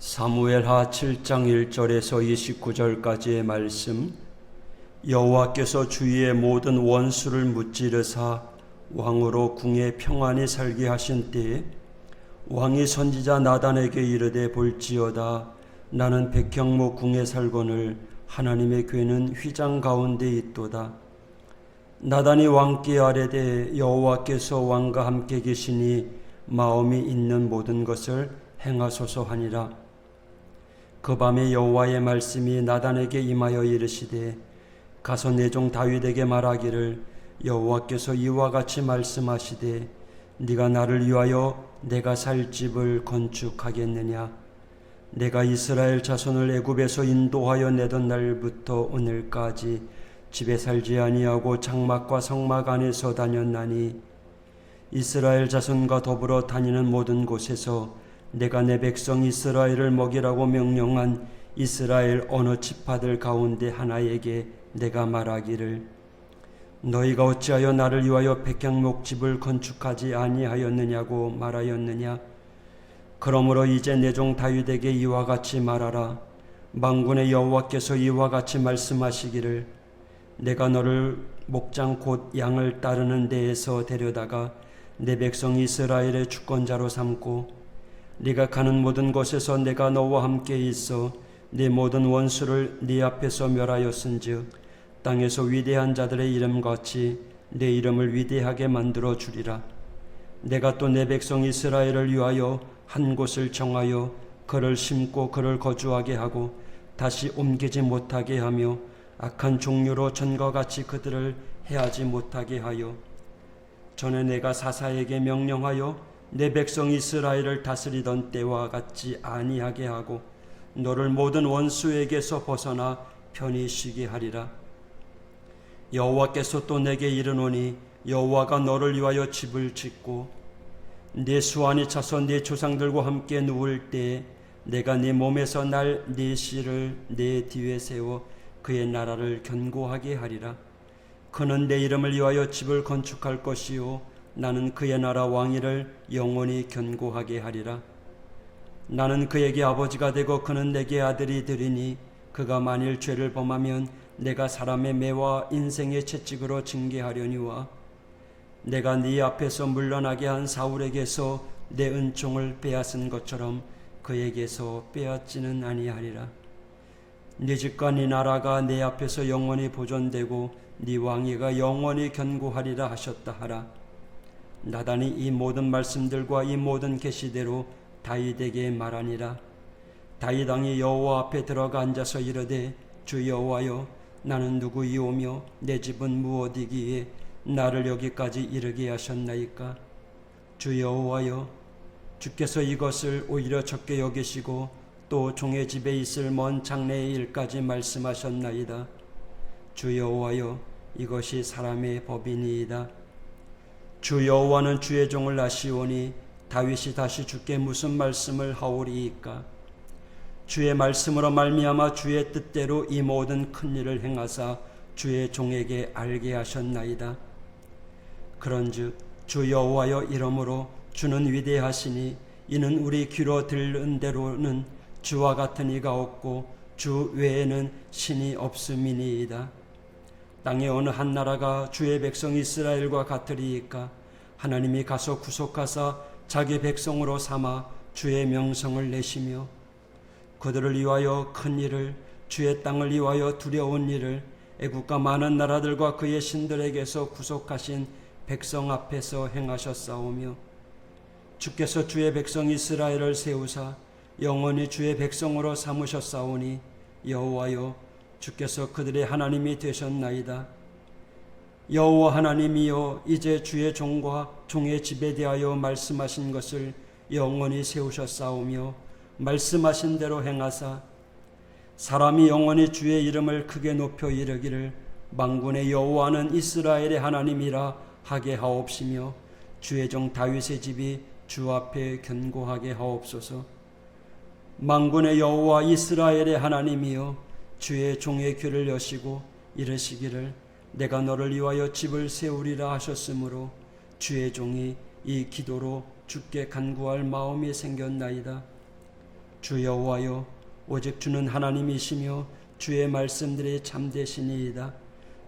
사무엘하 7장 1절에서 29절까지의 말씀. 여호와께서 주위의 모든 원수를 무찌르사 왕으로 궁에 평안히 살게 하신 때에 왕이 선지자 나단에게 이르되 볼지어다 나는 백향목 궁에 살거늘 하나님의 궤는 휘장 가운데 있도다. 나단이 왕께 아뢰되 여호와께서 왕과 함께 계시니 마음이 있는 모든 것을 행하소서 하니라. 그 밤에 여호와의 말씀이 나단에게 임하여 이르시되 가서 내 종 다윗에게 말하기를 여호와께서 이와 같이 말씀하시되 네가 나를 위하여 내가 살 집을 건축하겠느냐. 내가 이스라엘 자손을 애굽에서 인도하여 내던 날부터 오늘까지 집에 살지 아니하고 장막과 성막 안에서 다녔나니 이스라엘 자손과 더불어 다니는 모든 곳에서 내가 내 백성 이스라엘을 먹이라고 명령한 이스라엘 어느 지파들 가운데 하나에게 내가 말하기를 너희가 어찌하여 나를 위하여 백향목 집을 건축하지 아니하였느냐고 말하였느냐. 그러므로 이제 내 종 다윗에게 이와 같이 말하라. 만군의 여호와께서 이와 같이 말씀하시기를 내가 너를 목장 곧 양을 따르는 데에서 데려다가 내 백성 이스라엘의 주권자로 삼고 네가 가는 모든 곳에서 내가 너와 함께 있어 네 모든 원수를 네 앞에서 멸하였은즉 땅에서 위대한 자들의 이름같이 내 이름을 위대하게 만들어 주리라. 내가 또 내 백성 이스라엘을 위하여 한 곳을 정하여 그를 심고 그를 거주하게 하고 다시 옮기지 못하게 하며 악한 종류로 전과 같이 그들을 해하지 못하게 하여 전에 내가 사사에게 명령하여 내 백성 이스라엘을 다스리던 때와 같지 아니하게 하고 너를 모든 원수에게서 벗어나 편히 쉬게 하리라. 여호와께서 또 내게 이르노니 여호와가 너를 위하여 집을 짓고 네 수완이 차서 네 조상들과 함께 누울 때에 내가 네 몸에서 날 네 씨를 네 뒤에 세워 그의 나라를 견고하게 하리라. 그는 내 이름을 위하여 집을 건축할 것이요 나는 그의 나라 왕위를 영원히 견고하게 하리라. 나는 그에게 아버지가 되고 그는 내게 아들이 되리니 그가 만일 죄를 범하면 내가 사람의 매와 인생의 채찍으로 징계하려니와 내가 네 앞에서 물러나게 한 사울에게서 내 은총을 빼앗은 것처럼 그에게서 빼앗지는 아니하리라. 네 집과 네 나라가 내 앞에서 영원히 보존되고 네 왕위가 영원히 견고하리라 하셨다 하라. 나단이 이 모든 말씀들과 이 모든 계시대로 다윗에게 말하니라. 다윗 왕이 여호와 앞에 들어가 앉아서 이르되 주 여호와여 나는 누구이오며 내 집은 무엇이기에 나를 여기까지 이르게 하셨나이까. 주 여호와여 주께서 이것을 오히려 적게 여기시고 또 종의 집에 있을 먼 장래의 일까지 말씀하셨나이다. 주 여호와여 이것이 사람의 법이니이다. 주 여호와는 주의 종을 아시오니 다윗이 다시 주께 무슨 말씀을 하오리이까. 주의 말씀으로 말미암아 주의 뜻대로 이 모든 큰 일을 행하사 주의 종에게 알게 하셨나이다. 그런즉 주 여호와여 이러므로 주는 위대하시니 이는 우리 귀로 들은 대로는 주와 같은 이가 없고 주 외에는 신이 없음이니이다. 땅의 어느 한 나라가 주의 백성 이스라엘과 같으리이까. 하나님이 가서 구속하사 자기 백성으로 삼아 주의 명성을 내시며 그들을 위하여 큰 일을 주의 땅을 위하여 두려운 일을 애국과 많은 나라들과 그의 신들에게서 구속하신 백성 앞에서 행하셨사오며 주께서 주의 백성 이스라엘을 세우사 영원히 주의 백성으로 삼으셨사오니 여호와여 주께서 그들의 하나님이 되셨나이다. 여호와 하나님이여 이제 주의 종과 종의 집에 대하여 말씀하신 것을 영원히 세우셨사오며 말씀하신 대로 행하사 사람이 영원히 주의 이름을 크게 높여 이르기를 만군의 여호와는 이스라엘의 하나님이라 하게 하옵시며 주의 종 다윗의 집이 주 앞에 견고하게 하옵소서. 만군의 여호와 이스라엘의 하나님이여 주의 종의 귀를 여시고 이르시기를 내가 너를 위하여 집을 세우리라 하셨으므로 주의 종이 이 기도로 주께 간구할 마음이 생겼나이다. 주 여호와여, 오직 주는 하나님이시며 주의 말씀들이 참되시니이다.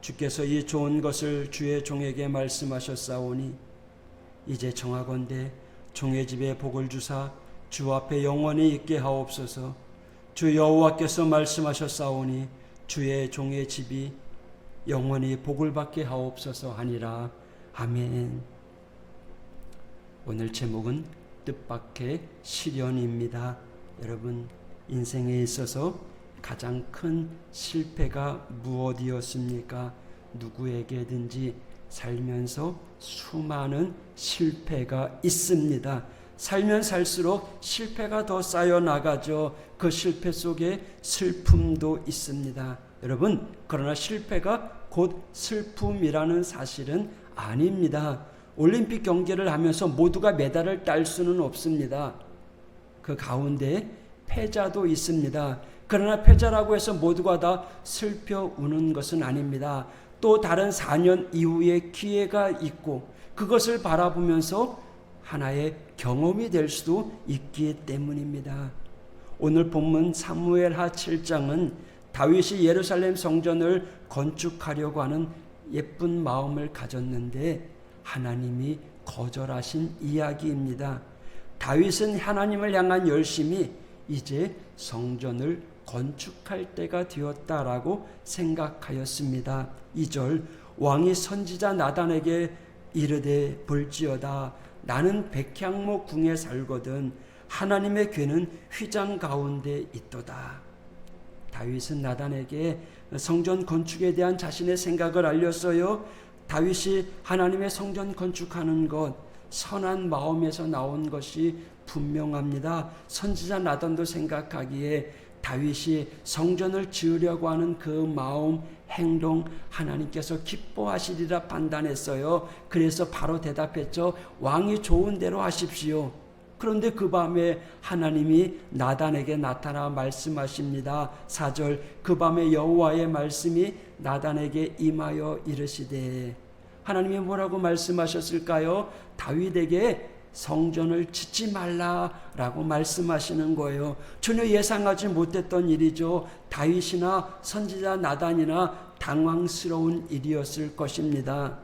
주께서 이 좋은 것을 주의 종에게 말씀하셨사오니 이제 청하건대 종의 집에 복을 주사 주 앞에 영원히 있게 하옵소서. 주 여호와께서 말씀하셨사오니 주의 종의 집이 영원히 복을 받게 하옵소서 하니라. 아멘. 오늘 제목은 뜻밖의 시련입니다. 여러분, 인생에 있어서 가장 큰 실패가 무엇이었습니까? 누구에게든지 살면서 수많은 실패가 있습니다. 살면 살수록 실패가 더 쌓여 나가죠. 그 실패 속에 슬픔도 있습니다. 여러분, 그러나 실패가 곧 슬픔이라는 사실은 아닙니다. 올림픽 경기를 하면서 모두가 메달을 딸 수는 없습니다. 그 가운데 패자도 있습니다. 그러나 패자라고 해서 모두가 다 슬퍼 우는 것은 아닙니다. 또 다른 4년 이후의 기회가 있고 그것을 바라보면서 하나의 경험이 될 수도 있기 때문입니다. 오늘 본문 사무엘하 7장은 다윗이 예루살렘 성전을 건축하려고 하는 예쁜 마음을 가졌는데 하나님이 거절하신 이야기입니다. 다윗은 하나님을 향한 열심이 이제 성전을 건축할 때가 되었다라고 생각하였습니다. 2절, 왕이 선지자 나단에게 이르되 볼지어다 나는 백향목 궁에 살거든 하나님의 궤는 휘장 가운데 있도다. 다윗은 나단에게 성전 건축에 대한 자신의 생각을 알렸어요. 다윗이 하나님의 성전 건축하는 것 선한 마음에서 나온 것이 분명합니다. 선지자 나단도 생각하기에 다윗이 성전을 지으려고 하는 그 마음, 행동 하나님께서 기뻐하시리라 판단했어요. 그래서 바로 대답했죠. 왕이 좋은 대로 하십시오. 그런데 그 밤에 하나님이 나단에게 나타나 말씀하십니다. 4절, 그 밤에 여호와의 말씀이 나단에게 임하여 이르시되, 하나님이 뭐라고 말씀하셨을까요? 다윗에게 성전을 짓지 말라라고 말씀하시는 거예요. 전혀 예상하지 못했던 일이죠. 다윗이나 선지자 나단이나 당황스러운 일이었을 것입니다.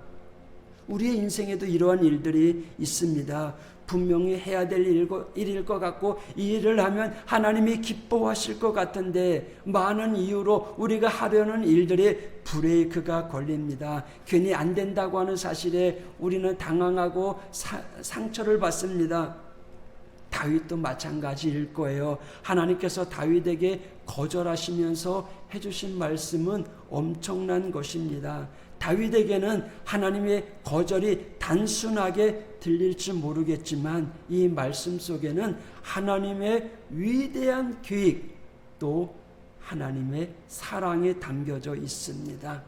우리의 인생에도 이러한 일들이 있습니다. 분명히 해야 될 일일 것 같고 이 일을 하면 하나님이 기뻐하실 것 같은데 많은 이유로 우리가 하려는 일들이 브레이크가 걸립니다. 괜히 안 된다고 하는 사실에 우리는 당황하고 상처를 받습니다. 다윗도 마찬가지일 거예요. 하나님께서 다윗에게 거절하시면서 해주신 말씀은 엄청난 것입니다. 다윗에게는 하나님의 거절이 단순하게 들릴지 모르겠지만 이 말씀 속에는 하나님의 위대한 계획 또 하나님의 사랑이 담겨져 있습니다.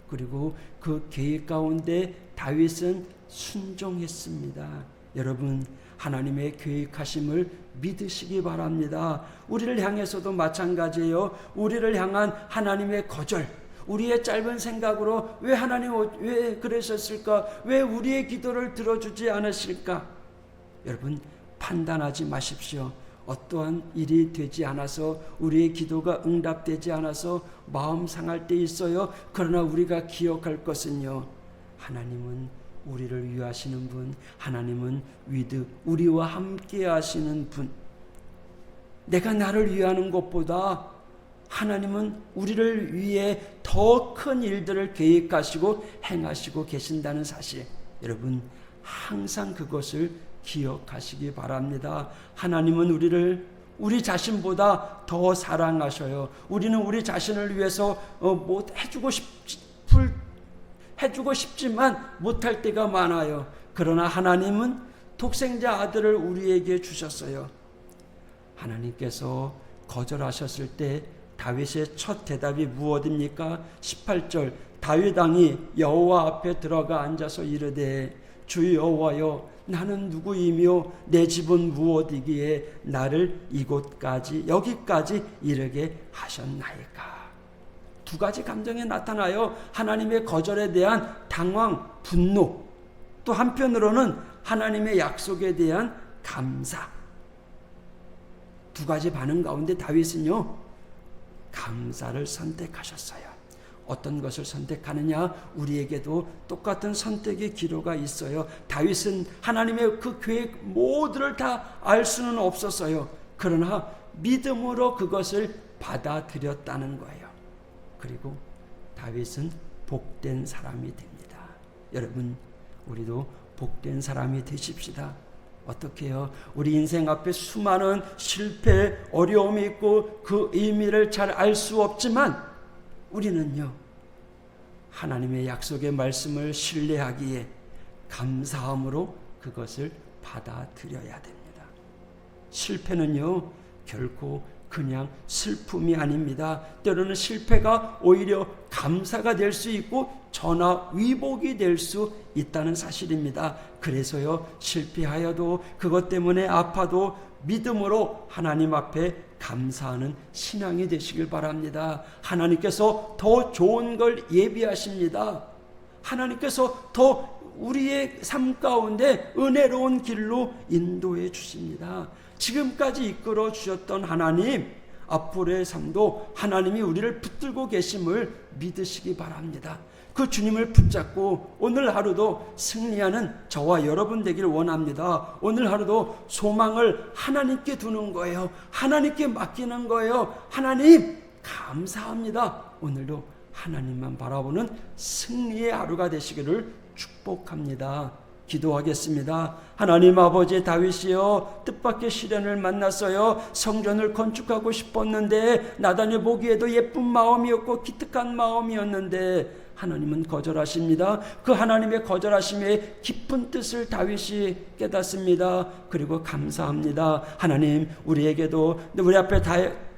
그리고 그 계획 가운데 다윗은 순종했습니다. 여러분, 하나님의 계획하심을 믿으시기 바랍니다. 우리를 향해서도 마찬가지예요. 우리를 향한 하나님의 거절, 우리의 짧은 생각으로 왜 하나님 왜 그러셨을까? 왜 우리의 기도를 들어주지 않으실까? 여러분, 판단하지 마십시오. 어떠한 일이 되지 않아서 우리의 기도가 응답되지 않아서 마음 상할 때 있어요. 그러나 우리가 기억할 것은요, 하나님은 우리를 위하시는 분, 하나님은 우리와 함께 하시는 분. 내가 나를 위하는 것보다 하나님은 우리를 위해 더 큰 일들을 계획하시고 행하시고 계신다는 사실, 여러분 항상 그것을 기억하시기 바랍니다. 하나님은 우리를 우리 자신보다 더 사랑하셔요. 우리는 우리 자신을 위해서 뭐 해주고 싶지만 못할 때가 많아요. 그러나 하나님은 독생자 아들을 우리에게 주셨어요. 하나님께서 거절하셨을 때 다윗의 첫 대답이 무엇입니까? 18절, 다윗 왕이 여호와 앞에 들어가 앉아서 이르되 주 여호와여, 나는 누구이며 내 집은 무엇이기에 나를 여기까지 이르게 하셨나이까? 두 가지 감정이 나타나요. 하나님의 거절에 대한 당황, 분노, 또 한편으로는 하나님의 약속에 대한 감사. 두 가지 반응 가운데 다윗은요, 감사를 선택하셨어요. 어떤 것을 선택하느냐? 우리에게도 똑같은 선택의 기로가 있어요. 다윗은 하나님의 그 계획 모두를 다 알 수는 없었어요. 그러나 믿음으로 그것을 받아들였다는 거예요. 그리고 다윗은 복된 사람이 됩니다. 여러분, 우리도 복된 사람이 되십시다. 어떻게 해요? 우리 인생 앞에 수많은 실패, 어려움이 있고 그 의미를 잘 알 수 없지만 우리는요, 하나님의 약속의 말씀을 신뢰하기에 감사함으로 그것을 받아들여야 됩니다. 실패는요, 결코 그냥 슬픔이 아닙니다. 때로는 실패가 오히려 감사가 될 수 있고 전화위복이 될 수 있다는 사실입니다. 그래서요, 실패하여도 그것 때문에 아파도 믿음으로 하나님 앞에 감사하는 신앙이 되시길 바랍니다. 하나님께서 더 좋은 걸 예비하십니다. 하나님께서 더 우리의 삶 가운데 은혜로운 길로 인도해 주십니다. 지금까지 이끌어 주셨던 하나님, 앞으로의 삶도 하나님이 우리를 붙들고 계심을 믿으시기 바랍니다. 그 주님을 붙잡고 오늘 하루도 승리하는 저와 여러분 되기를 원합니다. 오늘 하루도 소망을 하나님께 두는 거예요. 하나님께 맡기는 거예요. 하나님, 감사합니다. 오늘도 하나님만 바라보는 승리의 하루가 되시기를 축복합니다. 기도하겠습니다. 하나님 아버지, 다윗이요, 뜻밖의 시련을 만났어요. 성전을 건축하고 싶었는데 나단이 보기에도 예쁜 마음이었고 기특한 마음이었는데 하나님은 거절하십니다. 그 하나님의 거절하심의 깊은 뜻을 다윗이 깨닫습니다. 그리고 감사합니다. 하나님, 우리에게도 우리 앞에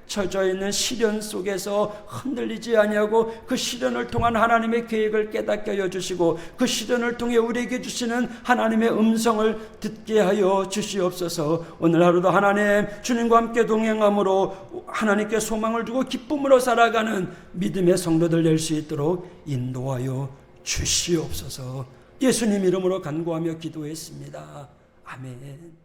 처져 있는 시련 속에서 흔들리지 아니하고 그 시련을 통한 하나님의 계획을 깨닫게 하여 주시고 그 시련을 통해 우리에게 주시는 하나님의 음성을 듣게 하여 주시옵소서. 오늘 하루도 하나님, 주님과 함께 동행함으로 하나님께 소망을 두고 기쁨으로 살아가는 믿음의 성도들 될 수 있도록 인도하여 주시옵소서. 예수님 이름으로 간구하며 기도했습니다. 아멘.